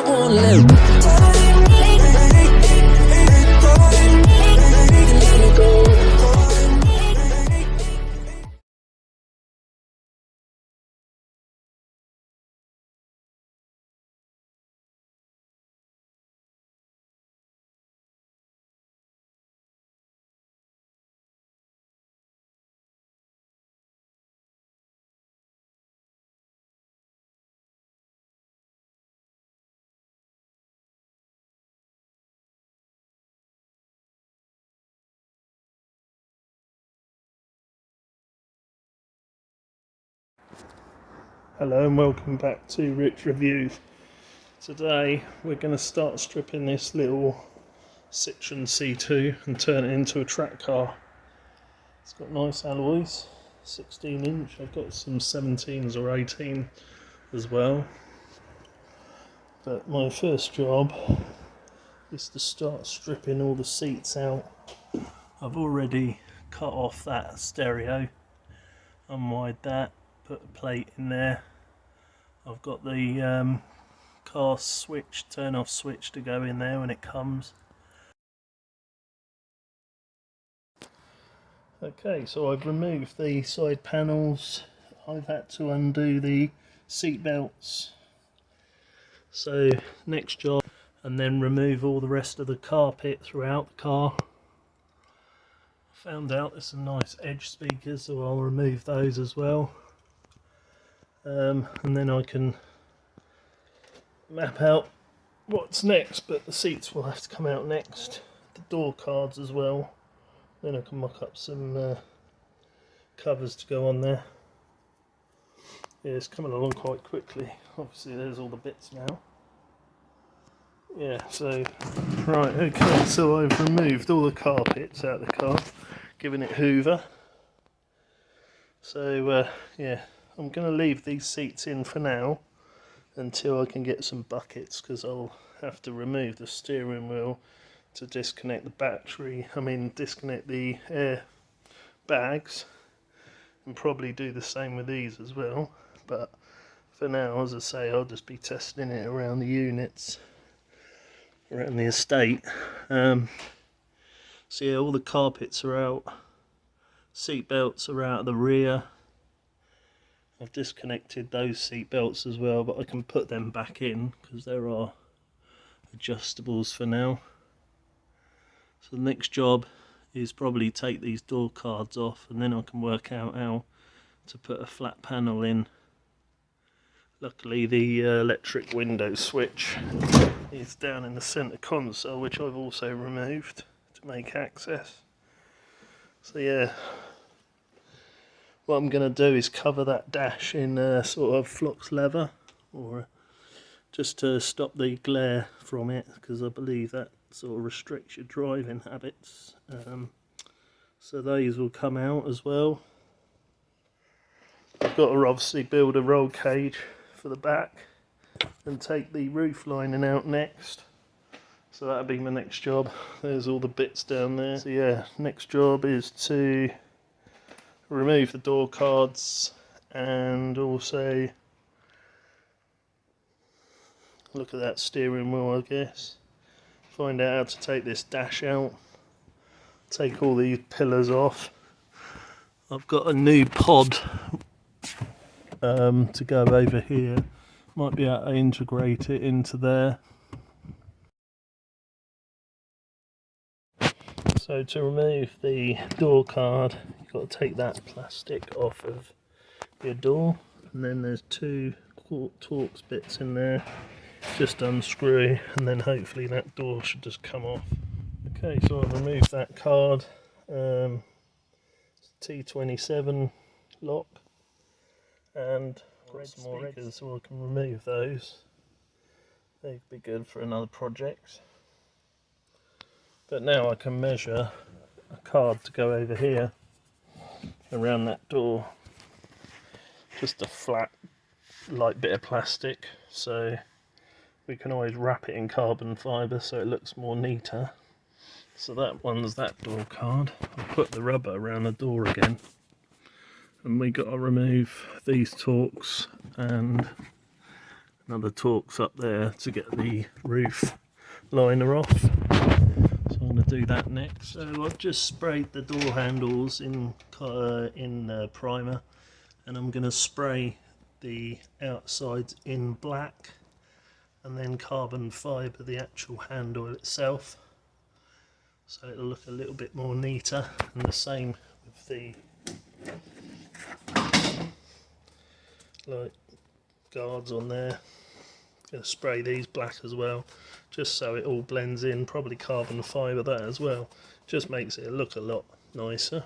I won't let go. Hello and welcome back to Rich Reviews. Today we're going to start stripping this little Citroen C2 and turn it into a track car. It's got nice alloys, 16 inch, I've got some 17s or 18 as well. But my first job is to start stripping all the seats out. I've already cut off that stereo, unwired that, put a plate in there. I've got the car switch, turn off switch to go in there when it comes. Okay, so I've removed the side panels. I've had to undo the seat belts. So next job, and then remove all the rest of the carpet throughout the car. Found out there's some nice edge speakers, so I'll remove those as well. And then I can map out what's next, but the seats will have to come out next, the door cards as well. Then I can mock up some covers to go on there. Yeah, it's coming along quite quickly. Obviously there's all the bits now. Yeah, so right, okay, so I've removed all the carpets out of the car, giving it hoover. So yeah, I'm going to leave these seats in for now until I can get some buckets, because I'll have to remove the steering wheel to disconnect the battery, disconnect the air bags, and probably do the same with these as well. But for now, as I say, I'll just be testing it around the units, around the estate. So yeah, all the carpets are out, seat belts are out of the rear. I've disconnected those seat belts as well, but I can put them back in because there are adjustables for now. So the next job is probably take these door cards off, and then I can work out how to put a flat panel in. Luckily the electric window switch is down in the centre console, which I've also removed to make access. So yeah, what I'm going to do is cover that dash in sort of flux leather, or just to stop the glare from it, because I believe that sort of restricts your driving habits. So those will come out as well. I've got to obviously build a roll cage for the back and take the roof lining out next. So that'll be my next job. There's all the bits down there. So yeah, next job is to remove the door cards and also look at that steering wheel, I guess. Find out how to take this dash out. Take all these pillars off. I've got a new pod to go over here. Might be able to integrate it into there. So to remove the door card, you've got to take that plastic off of your door, and then there's two Torx bits in there. Just unscrew, and then hopefully that door should just come off. Okay, so I've removed that card. T27 lock, and got some more speakers, so I can remove those. They'd be good for another project. But now I can measure a card to go over here around that door. Just a flat, light bit of plastic, so we can always wrap it in carbon fibre so it looks more neater. So that one's that door card. I'll put the rubber around the door again, and we got to remove these Torx and another Torx up there to get the roof liner off. So I'm going to do that next. So I've just sprayed the door handles in primer, and I'm going to spray the outsides in black and then carbon fibre the actual handle itself, so it'll look a little bit more neater. And the same with the guards on there. Going to spray these black as well, just so it all blends in. Probably carbon fibre that as well, just makes it look a lot nicer.